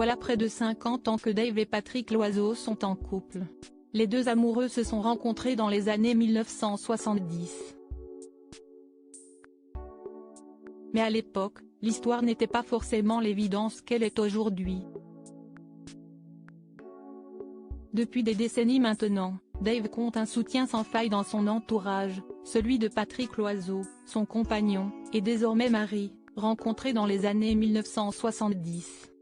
Voilà près de 50 ans que Dave et Patrick Loiseau sont en couple. Les deux amoureux se sont rencontrés dans les années 1970. Mais à l'époque, l'histoire n'était pas forcément l'évidence qu'elle est aujourd'hui. Depuis des décennies maintenant, Dave compte un soutien sans faille dans son entourage, celui de Patrick Loiseau, son compagnon, et désormais mari, rencontré dans les années 1970.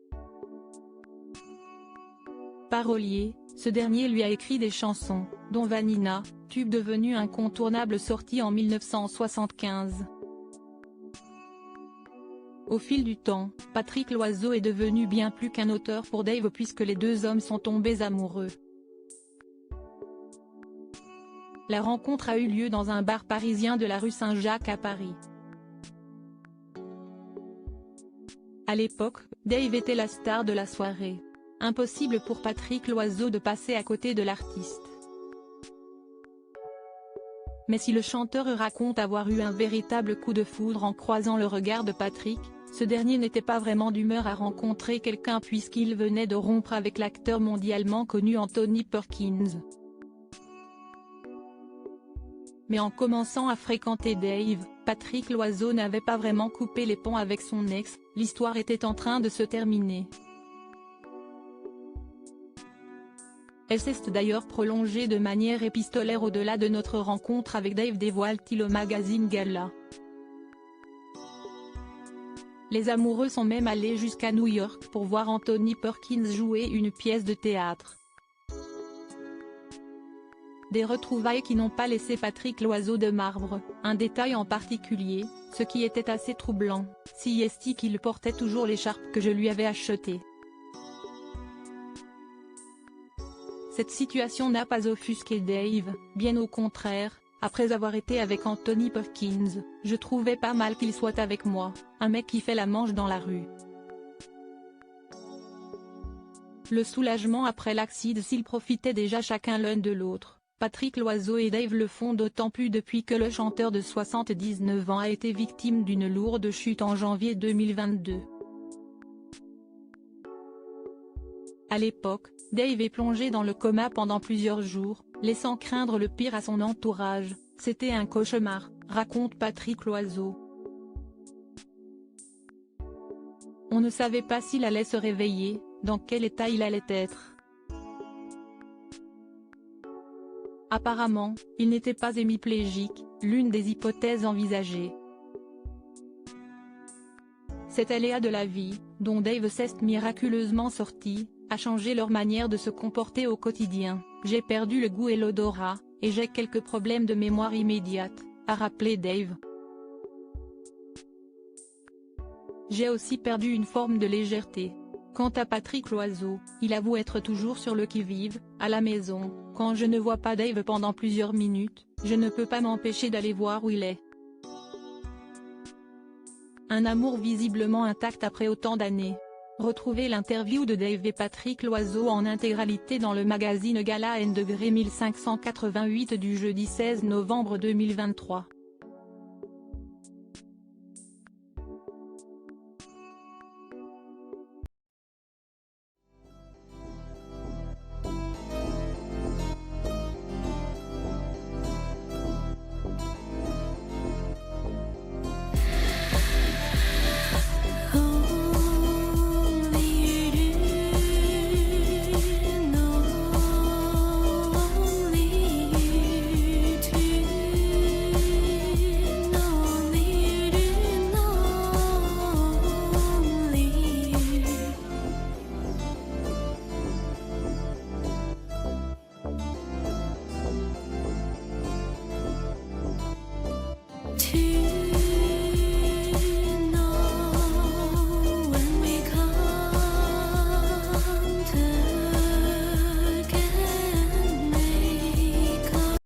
Parolier, ce dernier lui a écrit des chansons, dont Vanina, tube devenu incontournable sorti en 1975. Au fil du temps, Patrick Loiseau est devenu bien plus qu'un auteur pour Dave puisque les deux hommes sont tombés amoureux. La rencontre a eu lieu dans un bar parisien de la rue Saint-Jacques à Paris. À l'époque, Dave était la star de la soirée. Impossible pour Patrick Loiseau de passer à côté de l'artiste. Mais si le chanteur raconte avoir eu un véritable coup de foudre en croisant le regard de Patrick, ce dernier n'était pas vraiment d'humeur à rencontrer quelqu'un puisqu'il venait de rompre avec l'acteur mondialement connu Anthony Perkins. Mais en commençant à fréquenter Dave, Patrick Loiseau n'avait pas vraiment coupé les ponts avec son ex, l'histoire était en train de se terminer. Elle s'est d'ailleurs prolongée de manière épistolaire au-delà de notre rencontre avec Dave, dévoile-t-il au magazine Gala. Les amoureux sont même allés jusqu'à New York pour voir Anthony Perkins jouer une pièce de théâtre. Des retrouvailles qui n'ont pas laissé Patrick Loiseau de marbre, un détail en particulier, ce qui était assez troublant, si est qu'il portait toujours l'écharpe que je lui avais achetée. Cette situation n'a pas offusqué Dave, bien au contraire, après avoir été avec Anthony Perkins, je trouvais pas mal qu'il soit avec moi, un mec qui fait la manche dans la rue. Le soulagement après l'accident s'ils profitaient déjà chacun l'un de l'autre, Patrick Loiseau et Dave le font d'autant plus depuis que le chanteur de 79 ans a été victime d'une lourde chute en janvier 2022. À l'époque, Dave est plongé dans le coma pendant plusieurs jours, laissant craindre le pire à son entourage. C'était un cauchemar, raconte Patrick Loiseau. On ne savait pas s'il allait se réveiller, dans quel état il allait être. Apparemment, il n'était pas hémiplégique, l'une des hypothèses envisagées. Cet aléa de la vie, dont Dave s'est miraculeusement sorti, a changé leur manière de se comporter au quotidien. J'ai perdu le goût et l'odorat, et j'ai quelques problèmes de mémoire immédiate, a rappelé Dave. J'ai aussi perdu une forme de légèreté. Quant à Patrick Loiseau, il avoue être toujours sur le qui-vive, à la maison, quand je ne vois pas Dave pendant plusieurs minutes, je ne peux pas m'empêcher d'aller voir où il est. Un amour visiblement intact après autant d'années. Retrouvez l'interview de Dave et Patrick Loiseau en intégralité dans le magazine Gala N° 1588 du jeudi 16 novembre 2023.